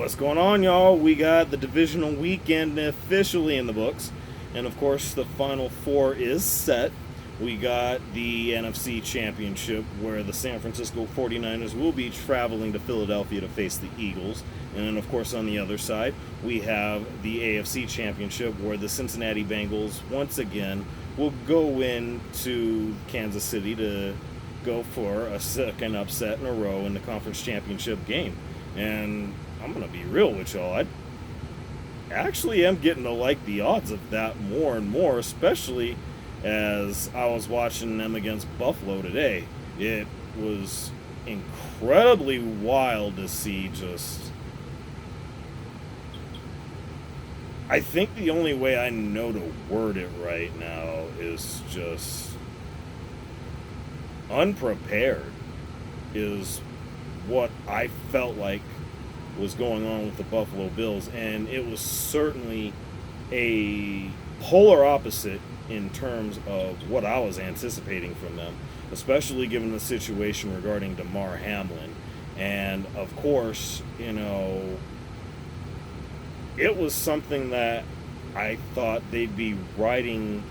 What's going on, y'all? We got the Divisional weekend officially in the books. And of course, the Final Four is set. We got the NFC Championship, where the San Francisco 49ers will be traveling to Philadelphia to face the Eagles. And then, of course, on the other side, we have the AFC Championship, where the Cincinnati Bengals, once again, will go into Kansas City to go for a second upset in a row in the conference championship game. And I'm going to be real with y'all. I actually am getting to like the odds of that more and more, especially as I was watching them against Buffalo today. It was incredibly wild to see just. I think the only way I know to word it right now is just unprepared, is what I felt like was going on with the Buffalo Bills, and it was certainly a polar opposite in terms of what I was anticipating from them, especially given the situation regarding Damar Hamlin. And of course, it was something that I thought they'd be riding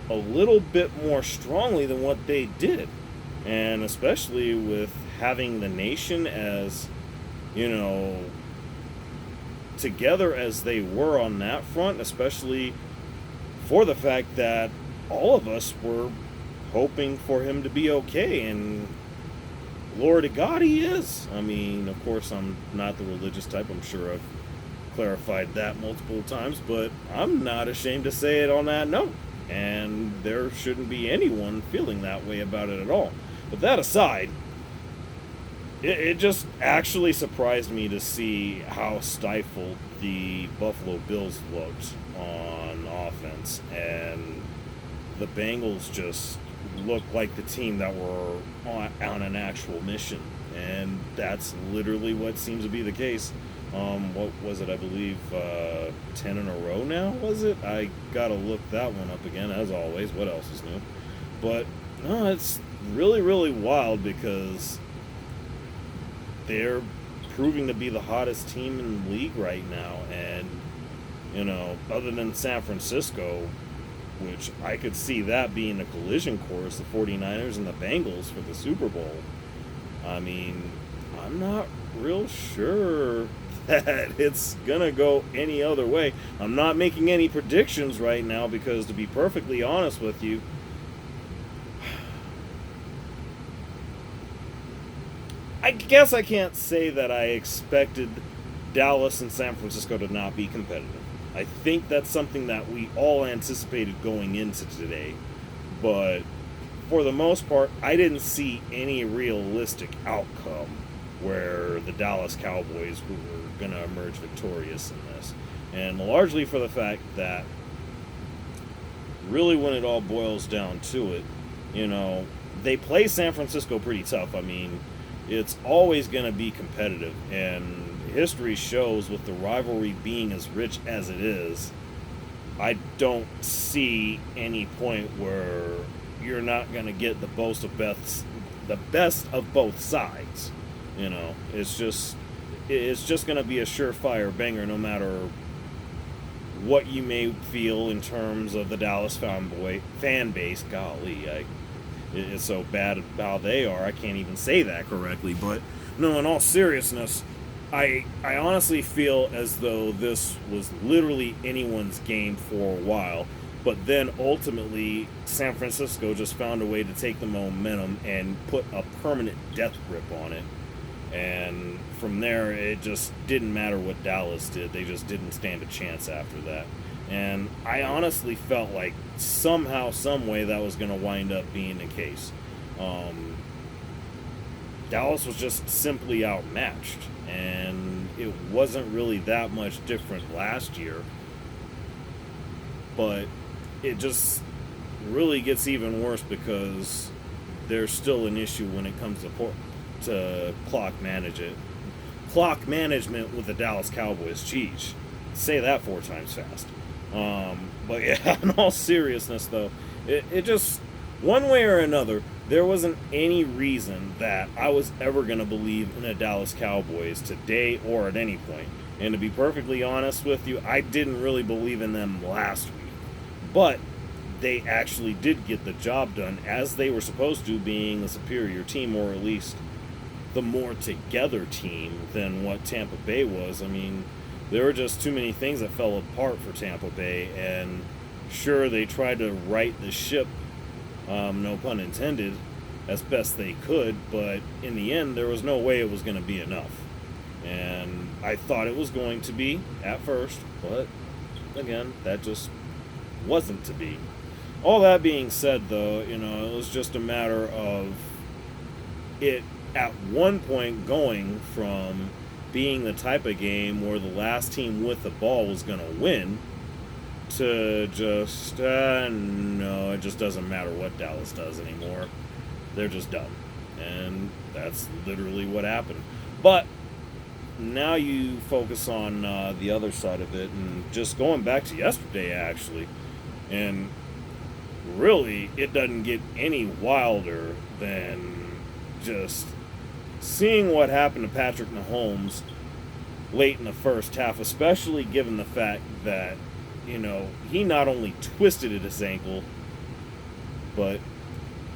a little bit more strongly than what they did. And especially with having the nation as, together as they were on that front, especially for the fact that all of us were hoping for him to be okay. And Lord to God, he is. I mean, of course, I'm not the religious type. I'm sure I've clarified that multiple times, but I'm not ashamed to say it on that note. And there shouldn't be anyone feeling that way about it at all. But that aside, it just actually surprised me to see how stifled the Buffalo Bills looked on offense. And the Bengals just looked like the team that were on an actual mission. And that's literally what seems to be the case. What was it? I believe 10 in a row now, was it? I gotta look that one up again, as always. What else is new? But no, it's really, really wild because they're proving to be the hottest team in the league right now. And, other than San Francisco, which I could see that being a collision course, the 49ers and the Bengals for the Super Bowl. I mean, I'm not real sure that it's gonna go any other way. I'm not making any predictions right now because, to be perfectly honest with you, I guess I can't say that I expected Dallas and San Francisco to not be competitive. I think that's something that we all anticipated going into today, but for the most part, I didn't see any realistic outcome where the Dallas Cowboys were going to emerge victorious in this. And largely for the fact that, really when it all boils down to it, they play San Francisco pretty tough. I mean, it's always going to be competitive, and history shows with the rivalry being as rich as it is, I don't see any point where you're not going to get the best of both sides. It's just going to be a surefire banger no matter what you may feel in terms of the Dallas fan base. Golly, it's so bad how they are, I can't even say that correctly. But no, in all seriousness, I honestly feel as though this was literally anyone's game for a while. But then ultimately, San Francisco just found a way to take the momentum and put a permanent death grip on it. And from there, it just didn't matter what Dallas did. They just didn't stand a chance after that. And I honestly felt like somehow, some way, that was going to wind up being the case. Dallas was just simply outmatched. And it wasn't really that much different last year. But it just really gets even worse because there's still an issue when it comes to clock management with the Dallas Cowboys. Geez, say that 4 times fast. But yeah, in all seriousness though, it just, one way or another, there wasn't any reason that I was ever going to believe in the Dallas Cowboys today or at any point. And to be perfectly honest with you, I didn't really believe in them last week. But they actually did get the job done as they were supposed to, being the superior team, or at least the more together team than what Tampa Bay was. I mean, there were just too many things that fell apart for Tampa Bay, and sure, they tried to right the ship, no pun intended, as best they could, but in the end, there was no way it was going to be enough. And I thought it was going to be at first, but again, that just wasn't to be. All that being said, though, it was just a matter of it at one point going from being the type of game where the last team with the ball was going to win to just, no, it just doesn't matter what Dallas does anymore. They're just done. And that's literally what happened. But now you focus on the other side of it, and just going back to yesterday, actually, and really, it doesn't get any wilder than just seeing what happened to Patrick Mahomes late in the first half, especially given the fact that, he not only twisted at his ankle, but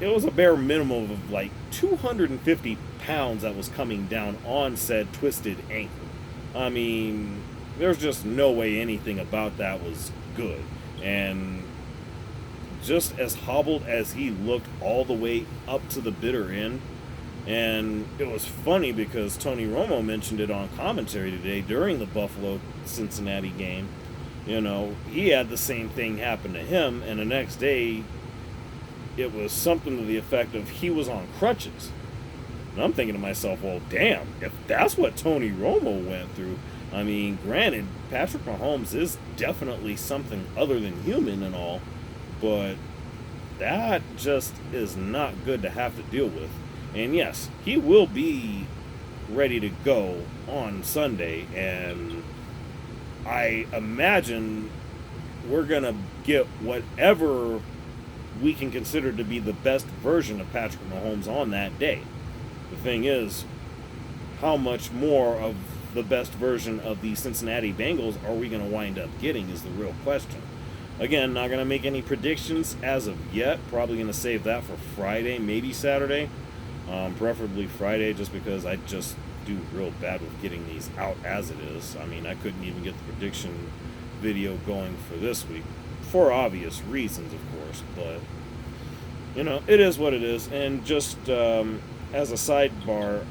it was a bare minimum of like 250 pounds that was coming down on said twisted ankle. I mean, there's just no way anything about that was good. And just as hobbled as he looked all the way up to the bitter end. And it was funny because Tony Romo mentioned it on commentary today during the Buffalo-Cincinnati game. He had the same thing happen to him, and the next day it was something to the effect of he was on crutches. And I'm thinking to myself, well, damn, if that's what Tony Romo went through, I mean, granted, Patrick Mahomes is definitely something other than human and all, but that just is not good to have to deal with. And yes, he will be ready to go on Sunday, and I imagine we're going to get whatever we can consider to be the best version of Patrick Mahomes on that day. The thing is, how much more of the best version of the Cincinnati Bengals are we going to wind up getting is the real question. Again, not going to make any predictions as of yet. Probably going to save that for Friday, maybe Saturday. Preferably Friday, just because I just do real bad with getting these out as it is. I mean, I couldn't even get the prediction video going for this week, for obvious reasons, of course. But, it is what it is. And just as a sidebar,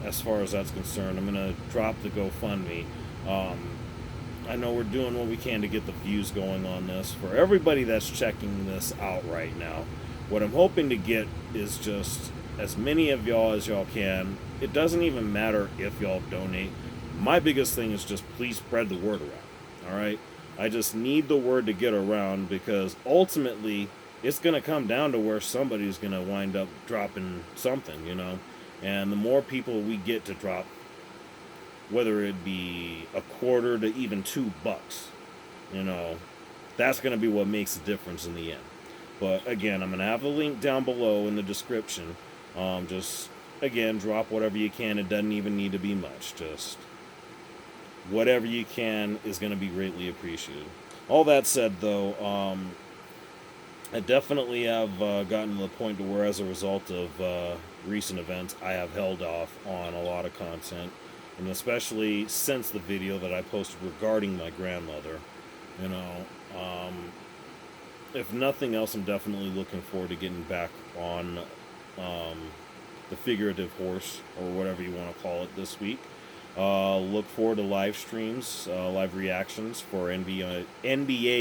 as far as that's concerned, I'm going to drop the GoFundMe. I know we're doing what we can to get the views going on this. For everybody that's checking this out right now, what I'm hoping to get is just as many of y'all as y'all can. It doesn't even matter if y'all donate. My biggest thing is just please spread the word around. All right? I just need the word to get around, because ultimately it's going to come down to where somebody's going to wind up dropping something, And the more people we get to drop, whether it be a quarter to even $2, that's going to be what makes the difference in the end. But again, I'm going to have a link down below in the description. Just, again, drop whatever you can. It doesn't even need to be much. Just whatever you can is going to be greatly appreciated. All that said, though, I definitely have gotten to the point to where, as a result of recent events, I have held off on a lot of content. And especially since the video that I posted regarding my grandmother. If nothing else, I'm definitely looking forward to getting back on the figurative horse, or whatever you want to call it, this week. Look forward to live streams, live reactions for NBA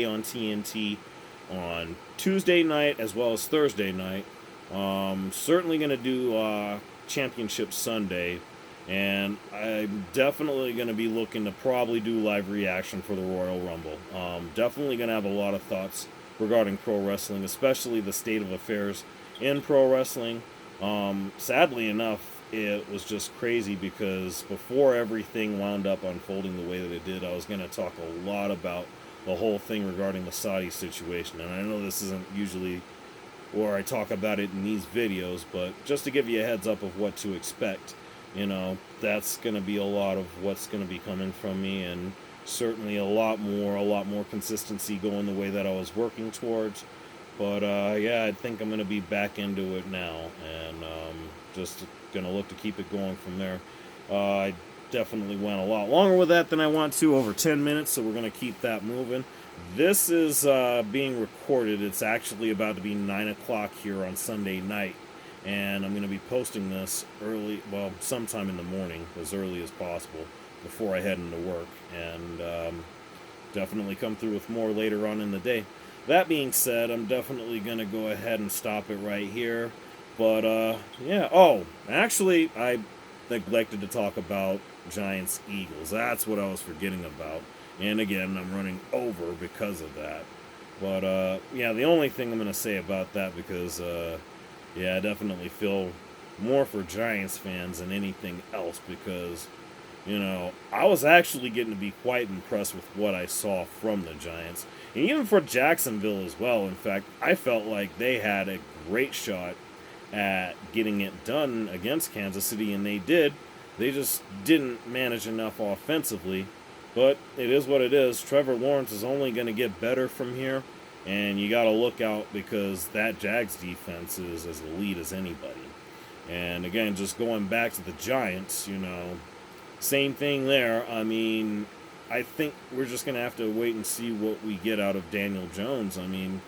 on TNT on Tuesday night as well as Thursday night. Certainly going to do Championship Sunday, and I'm definitely going to be looking to probably do live reaction for the Royal Rumble. Definitely going to have a lot of thoughts regarding pro wrestling, especially the state of affairs in pro wrestling. Sadly enough, it was just crazy, because before everything wound up unfolding the way that it did, I was going to talk a lot about the whole thing regarding the Saudi situation. And I know this isn't usually or I talk about it in these videos, but just to give you a heads up of what to expect, that's going to be a lot of what's going to be coming from me, and certainly a lot more consistency going the way that I was working towards. But yeah, I think I'm going to be back into it now, and just going to look to keep it going from there. I definitely went a lot longer with that than I want to, over 10 minutes, so we're going to keep that moving. This is being recorded. It's actually about to be 9 o'clock here on Sunday night, and I'm going to be posting this early, well, sometime in the morning, as early as possible, before I head into work, and definitely come through with more later on in the day. That being said, I'm definitely going to go ahead and stop it right here. But, yeah. Oh, actually, I neglected to talk about Giants-Eagles. That's what I was forgetting about. And again, I'm running over because of that. But, yeah, the only thing I'm going to say about that, because, yeah, I definitely feel more for Giants fans than anything else, because, I was actually getting to be quite impressed with what I saw from the Giants. And even for Jacksonville as well. In fact, I felt like they had a great shot at getting it done against Kansas City, and they did. They just didn't manage enough offensively. But it is what it is. Trevor Lawrence is only going to get better from here, and you got to look out, because that Jags defense is as elite as anybody. And again, just going back to the Giants, same thing there. I mean, I think we're just going to have to wait and see what we get out of Daniel Jones. I mean,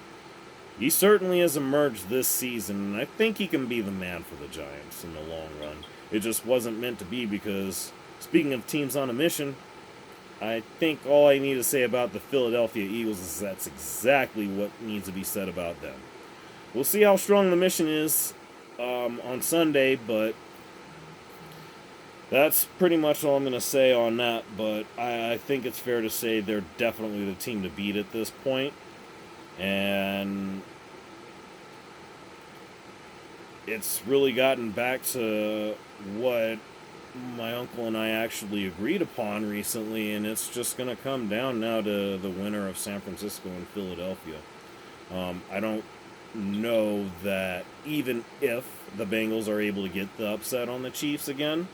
he certainly has emerged this season, and I think he can be the man for the Giants in the long run. It just wasn't meant to be, because, speaking of teams on a mission, I think all I need to say about the Philadelphia Eagles is that's exactly what needs to be said about them. We'll see how strong the mission is on Sunday, but that's pretty much all I'm going to say on that. But I think it's fair to say they're definitely the team to beat at this point. And it's really gotten back to what my uncle and I actually agreed upon recently, and it's just going to come down now to the winner of San Francisco and Philadelphia. I don't know that even if the Bengals are able to get the upset on the Chiefs again,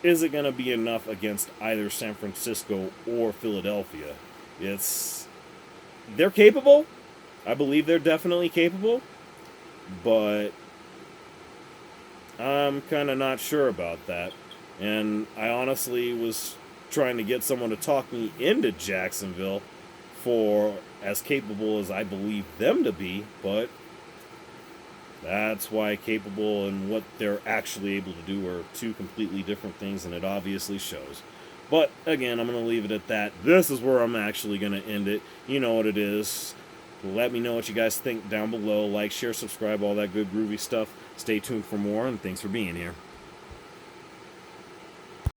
is it going to be enough against either San Francisco or Philadelphia? They're capable. I believe they're definitely capable, but I'm kind of not sure about that. And I honestly was trying to get someone to talk me into Jacksonville for as capable as I believe them to be, but that's why capable and what they're actually able to do are two completely different things, and it obviously shows. But again, I'm going to leave it at that. This is where I'm actually going to end it. You know what it is. Let me know what you guys think down below. Like, share, subscribe, all that good groovy stuff. Stay tuned for more, and thanks for being here.